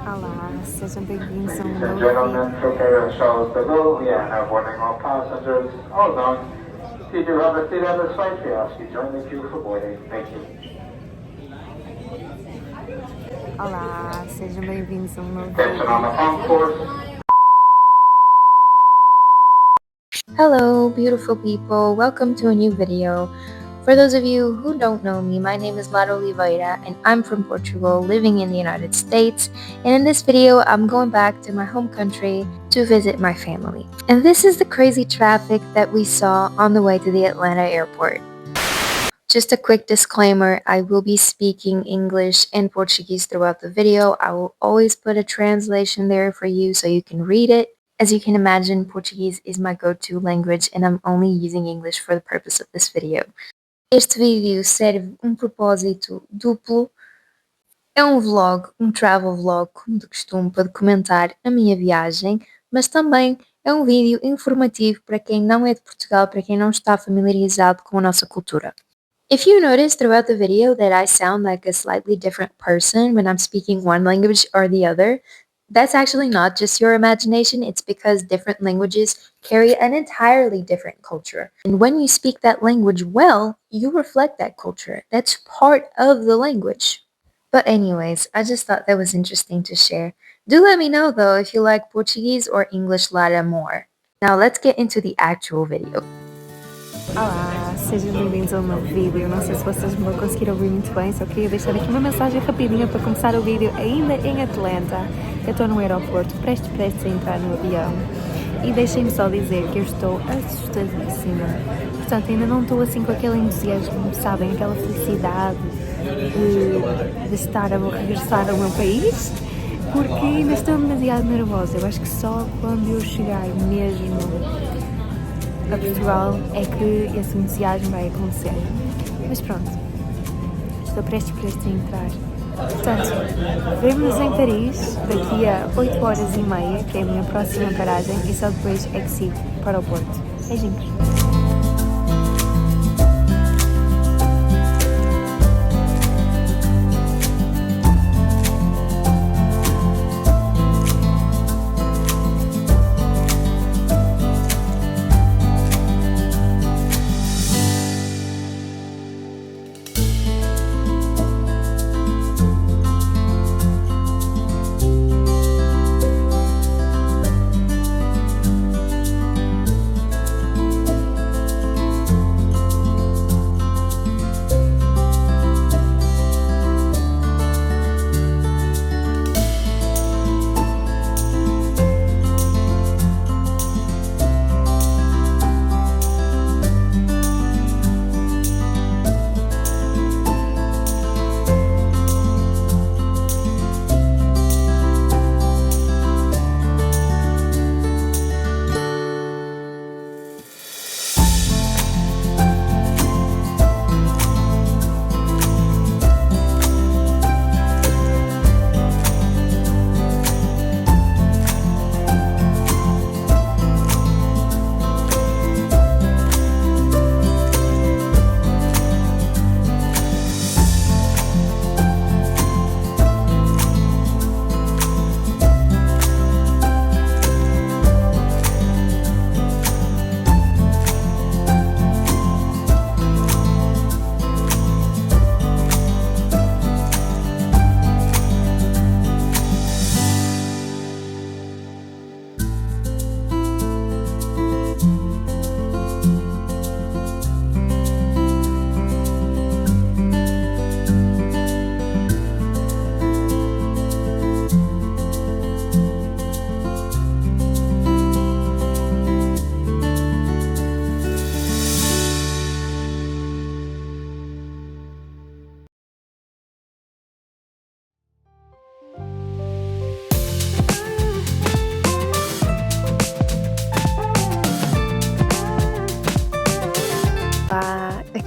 Olá, sejam bem-vindos a um Ladies and novo gentlemen, vídeo. prepare yourselves to go. We are now boarding all passengers. All done. If you do have a seat on this flight, we ask you join the queue for boarding. Thank you. Olá, sejam bem-vindos a um novo Attention on the vídeo. concourse. Hello, beautiful people. Welcome to a new video. For those of you who don't know me, my name is Lara Oliveira and I'm from Portugal, living in the United States. And in this video, I'm going back to my home country to visit my family. And this is the crazy traffic that we saw on the way to the Atlanta airport. Just a quick disclaimer, I will be speaking English and Portuguese throughout the video. I will always put a translation there for you so you can read it. As you can imagine, Portuguese is my go-to language and I'm only using English for the purpose of this video. Este vídeo serve propósito duplo. É vlog, travel vlog, como de costume, para documentar a minha viagem, mas também é vídeo informativo para quem não é de Portugal, para quem não está familiarizado com a nossa cultura. If you notice throughout the video that I sound like a slightly different person when I'm speaking one language or the other, that's actually not just your imagination, it's because different languages carry an entirely different culture. And when you speak that language well, you reflect that culture. That's part of the language. But anyways, I just thought that was interesting to share. Do let me know though if you like Portuguese or English Lara more. Now let's get into the actual video. Olá, sejam bem-vindos a um novo vídeo. Não sei se vocês me vão conseguir ouvir muito bem, só queria deixar aqui uma mensagem rapidinha para começar o vídeo ainda em Atlanta. Eu estou no aeroporto, prestes a entrar no avião. E deixem-me só dizer que eu estou assustadíssima. Portanto, ainda não estou assim com aquele entusiasmo, sabem? Aquela felicidade de estar a regressar ao meu país, porque ainda estou demasiado nervosa. Eu acho que só quando eu chegar mesmo a Portugal é que esse entusiasmo vai acontecer. Mas pronto, estou prestes a entrar. Portanto, vemo-nos em Paris daqui a 8 horas e meia, que é a minha próxima paragem, e só depois é que sigo para o Porto. Beijinhos!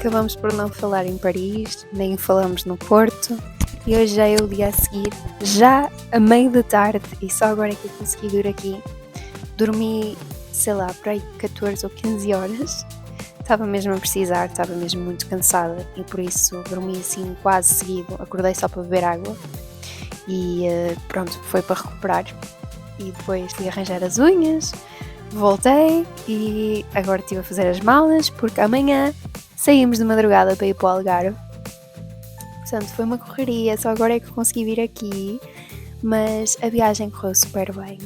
Acabamos por não falar em Paris, nem falamos no Porto, e hoje já é o dia a seguir, já a meio da tarde, e só agora é que eu consegui vir aqui. Dormi, sei lá, por aí 14 ou 15 horas, estava mesmo a precisar, estava mesmo muito cansada, e por isso dormi assim quase seguido, acordei só para beber água. e pronto, foi para recuperar. E depois fui arranjar as unhas, voltei e agora estive a fazer as malas porque amanhã saímos de madrugada para ir para o Algarve. Portanto, foi uma correria, só agora é que consegui vir aqui, mas a viagem correu super bem.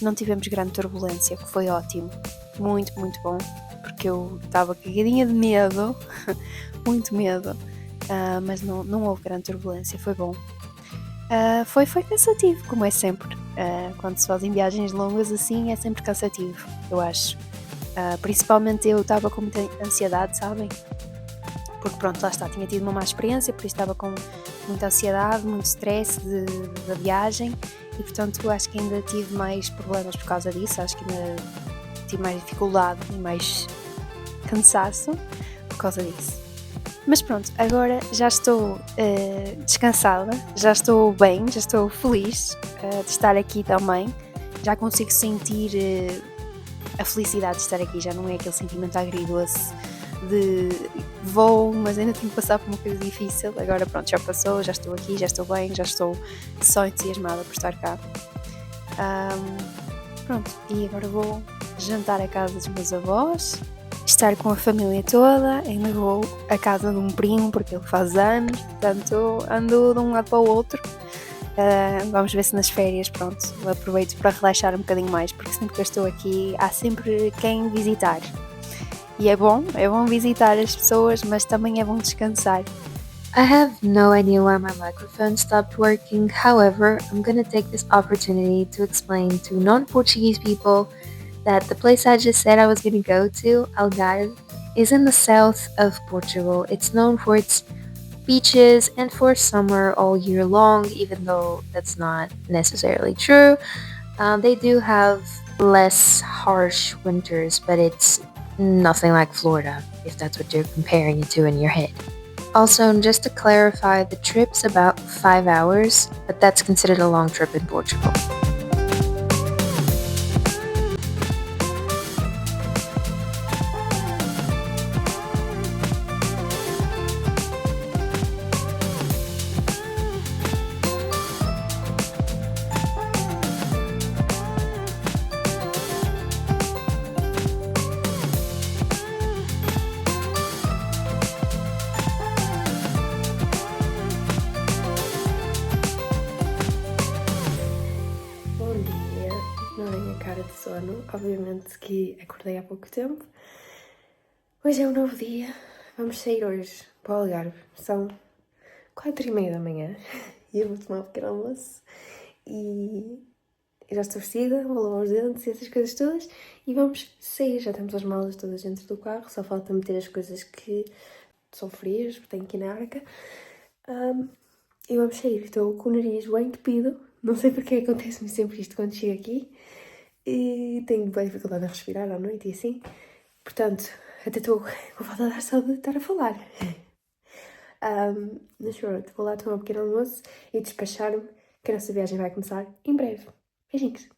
Não tivemos grande turbulência, que foi ótimo. Muito, muito bom, porque eu estava cagadinha de medo, muito medo, mas não houve grande turbulência, foi bom. Foi cansativo, como é sempre. Quando se fazem viagens longas assim, é sempre cansativo, eu acho. Principalmente eu estava com muita ansiedade, sabem? Porque pronto, lá está, tinha tido uma má experiência, por isso estava com muita ansiedade, muito stress da viagem e portanto acho que ainda tive mais problemas por causa disso, acho que ainda tive mais dificuldade e mais cansaço por causa disso. Mas pronto, agora já estou descansada, já estou bem, já estou feliz de estar aqui também, já consigo sentir a felicidade de estar aqui, já não é aquele sentimento agridoce de voo, mas ainda tenho que passar por uma coisa difícil. Agora pronto, já passou, já estou aqui, já estou bem, já estou só entusiasmada por estar cá. Pronto, e agora vou jantar à casa dos meus avós, estar com a família toda, ainda vou à casa de um primo porque ele faz anos, portanto ando de um lado para o outro. Vamos ver se nas férias, pronto, aproveito para relaxar um bocadinho mais, porque sempre que eu estou aqui há sempre quem visitar. E é bom visitar as pessoas, mas também é bom descansar. I have no idea why my microphone stopped working. However, I'm gonna take this opportunity to explain to non-Portuguese people that the place I just said I was gonna go to, Algarve, is in the south of Portugal. It's known for its beaches and for summer all year long, even though that's not necessarily true. They do have less harsh winters, but it's nothing like Florida, if that's what you're comparing it to in your head. Also, just to clarify, the trip's about 5 hours, but that's considered a long trip in Portugal. Cara de sono, obviamente que acordei há pouco tempo. Hoje é um novo dia, vamos sair hoje para o Algarve, são 4h30 da manhã e eu vou tomar um pequeno almoço e já estou vestida, vou lavar os dentes e essas coisas todas e vamos sair, já temos as malas todas dentro do carro, só falta meter as coisas que são frias, porque tenho aqui na arca e vamos sair. Estou com o nariz bem entupido, não sei porque acontece-me sempre isto quando chego aqui. E tenho bem dificuldade a respirar à noite e assim. Portanto, até estou com falta de ar só de estar a falar. Mas pronto, vou lá tomar um pequeno almoço e despachar-me, que a nossa viagem vai começar em breve. Beijinhos!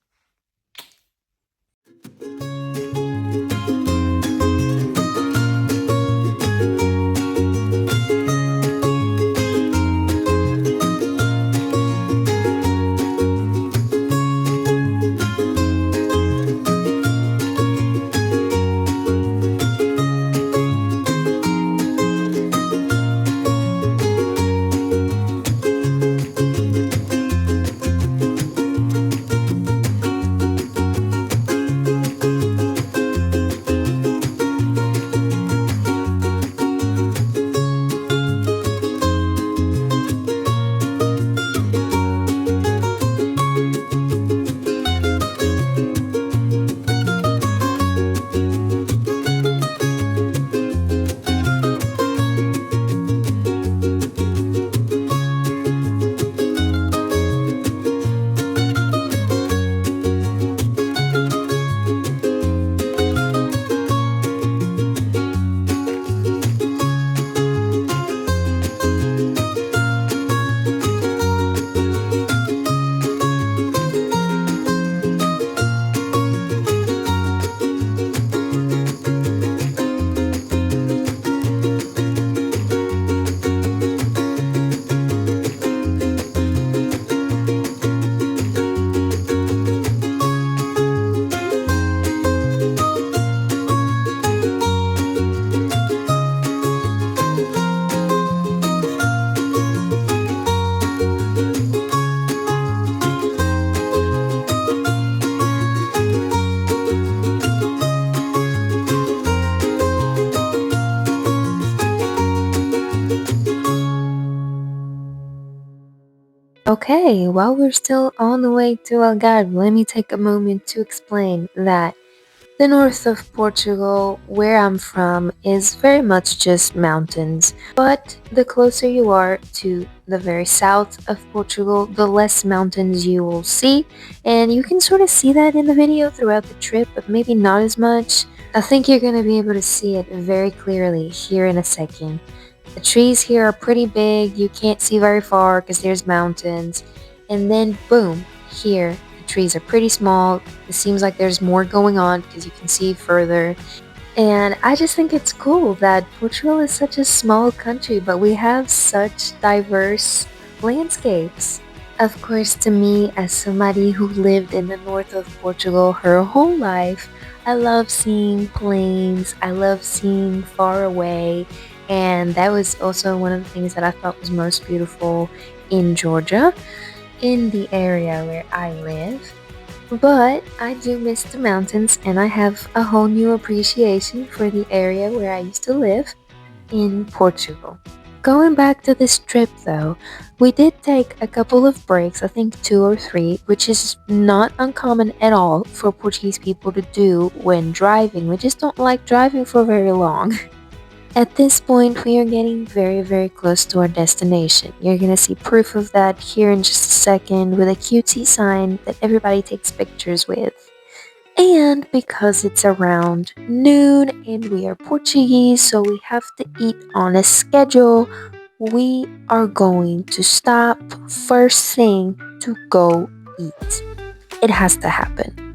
Okay, while we're still on the way to Algarve, let me take a moment to explain that the north of Portugal, where I'm from, is very much just mountains, but the closer you are to the very south of Portugal, the less mountains you will see, and you can sort of see that in the video throughout the trip, but maybe not as much. I think you're going to be able to see it very clearly here in a second. The trees here are pretty big, you can't see very far because there's mountains, and then boom, here the trees are pretty small. It seems like there's more going on because you can see further. And I just think it's cool that Portugal is such a small country, but we have such diverse landscapes. Of course, to me, as somebody who lived in the north of Portugal her whole life, I love seeing plains, I love seeing far away, and that was also one of the things that I thought was most beautiful in Georgia, in the area where I live. But I do miss the mountains, and I have a whole new appreciation for the area where I used to live in Portugal. Going back to this trip though, we did take a couple of breaks, I think 2 or 3, which is not uncommon at all for Portuguese people to do when driving. We just don't like driving for very long. At this point, we are getting very close to our destination. You're gonna see proof of that here in just a second with a cutesy sign that everybody takes pictures with. And because it's around noon and we are Portuguese, so we have to eat on a schedule, we are going to stop first thing to go eat. It has to happen.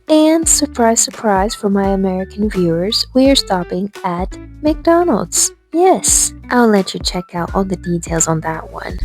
And surprise for my American viewers, we are stopping at McDonald's. Yes, I'll let you check out all the details on that one.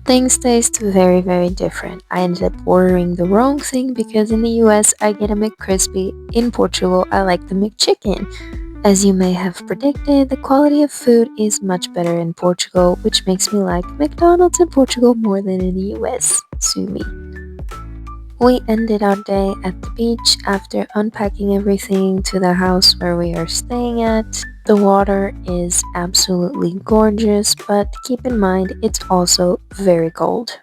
Things taste very different. I ended up ordering the wrong thing because in the US I get a McCrispy. In Portugal I like the McChicken. As you may have predicted, the quality of food is much better in Portugal, which makes me like McDonald's in Portugal more than in the US. Sue me. We ended our day at the beach after unpacking everything to the house where we are staying at. The water is absolutely gorgeous, but keep in mind it's also very cold.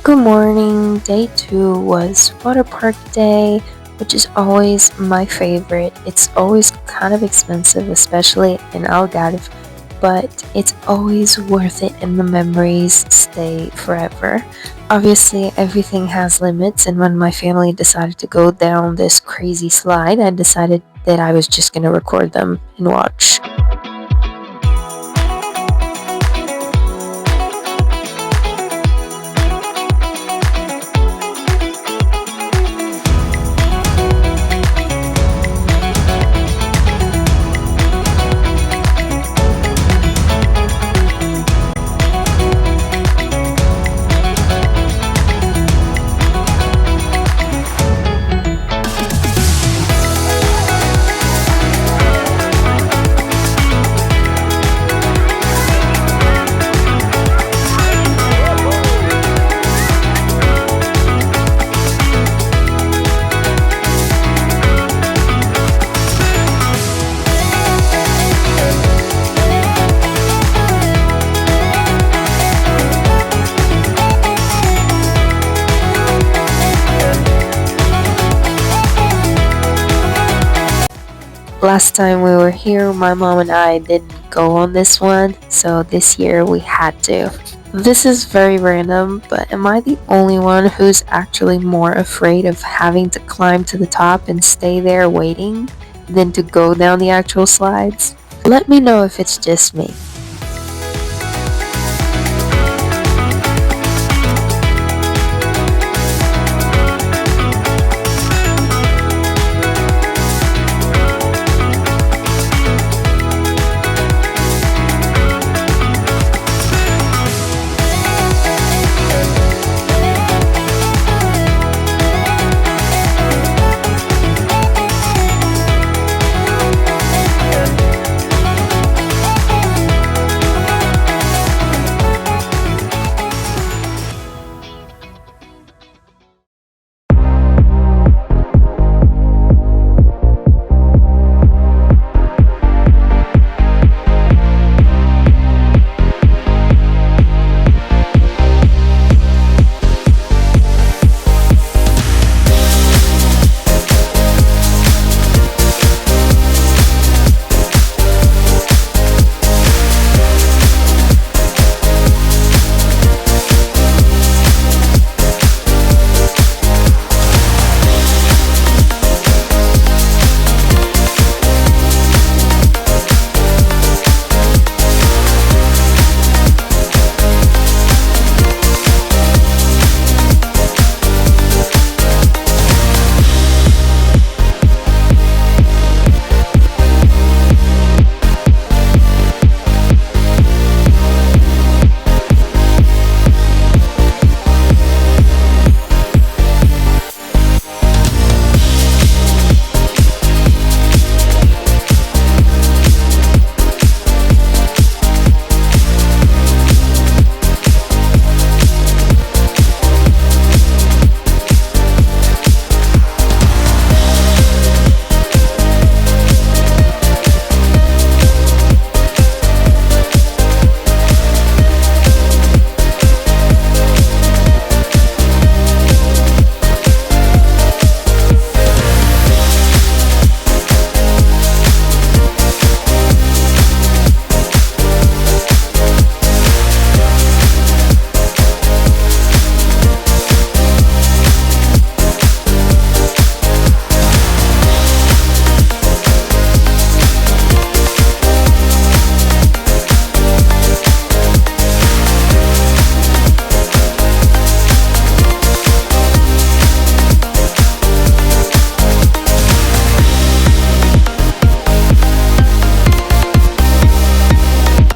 Good morning. Day 2 was water park day, which is always my favorite. It's always kind of expensive, especially in Algarve, but it's always worth it and the memories stay forever. Obviously, everything has limits, and when my family decided to go down this crazy slide, I decided that I was just gonna record them and watch. Last time we were here, my mom and I didn't go on this one, so this year we had to. This is very random, but am I the only one who's actually more afraid of having to climb to the top and stay there waiting than to go down the actual slides? Let me know if it's just me.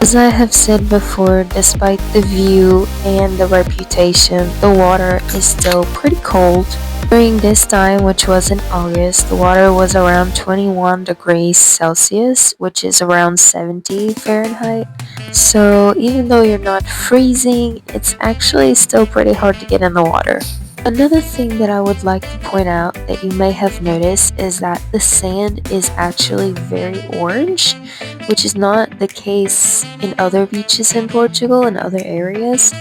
As I have said before, despite the view and the reputation, the water is still pretty cold. During this time, which was in August, the water was around 21 degrees Celsius, which is around 70 Fahrenheit. So even though you're not freezing, it's actually still pretty hard to get in the water. Another thing that I would like to point out that you may have noticed is that the sand is actually very orange, which is not the case in other beaches in Portugal and other areas.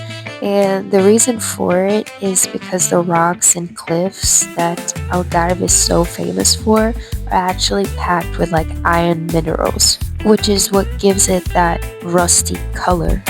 And the reason for it is because the rocks and cliffs that Algarve is so famous for are actually packed with like iron minerals, which is what gives it that rusty color.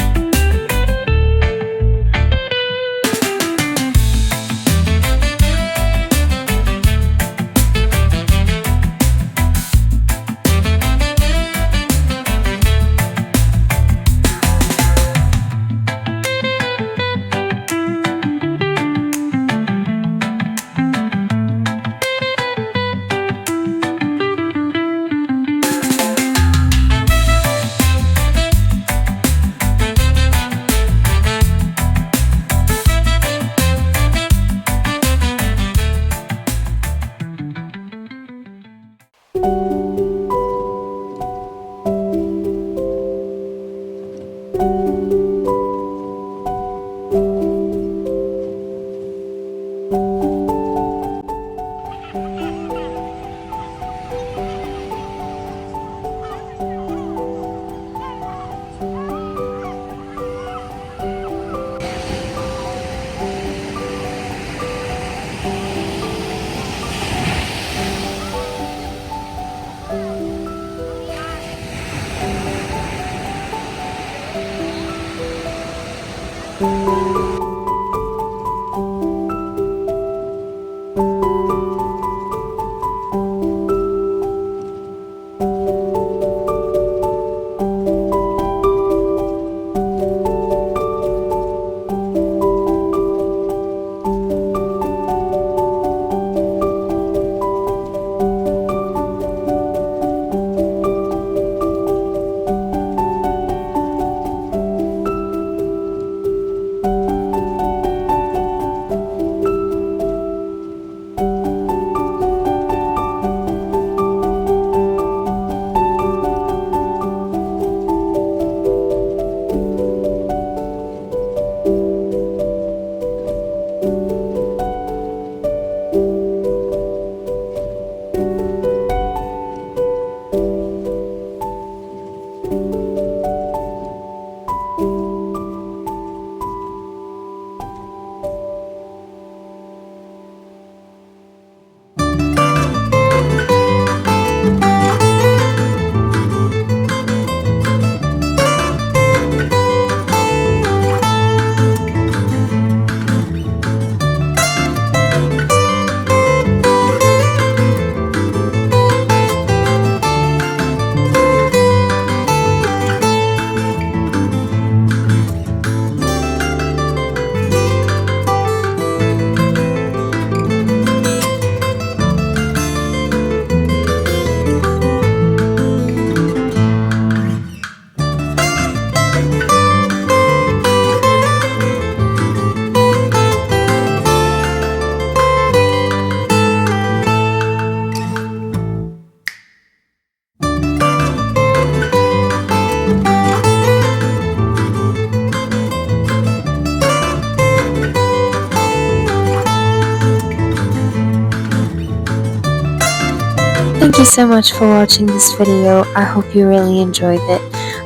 Thank you so much for watching this video. I hope you really enjoyed it.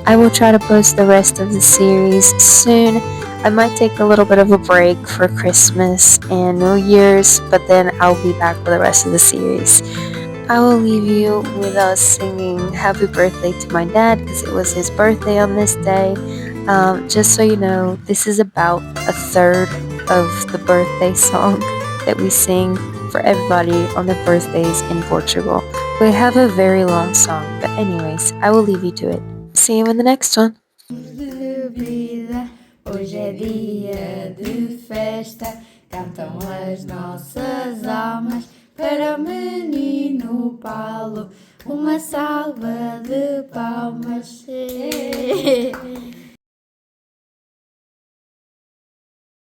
I will try to post the rest of the series soon. I might take a little bit of a break for Christmas and New Year's, but then I'll be back with the rest of the series. I will leave you with us singing happy birthday to my dad because it was his birthday on this day. Just so you know, this is about a third of the birthday song that we sing for everybody on their birthdays in Portugal. We have a very long song, but anyways, I will leave you to it. See you in the next one. De vida, hoje é dia de festa, cantam as nossas almas para o menino Paulo, uma salva de palmas.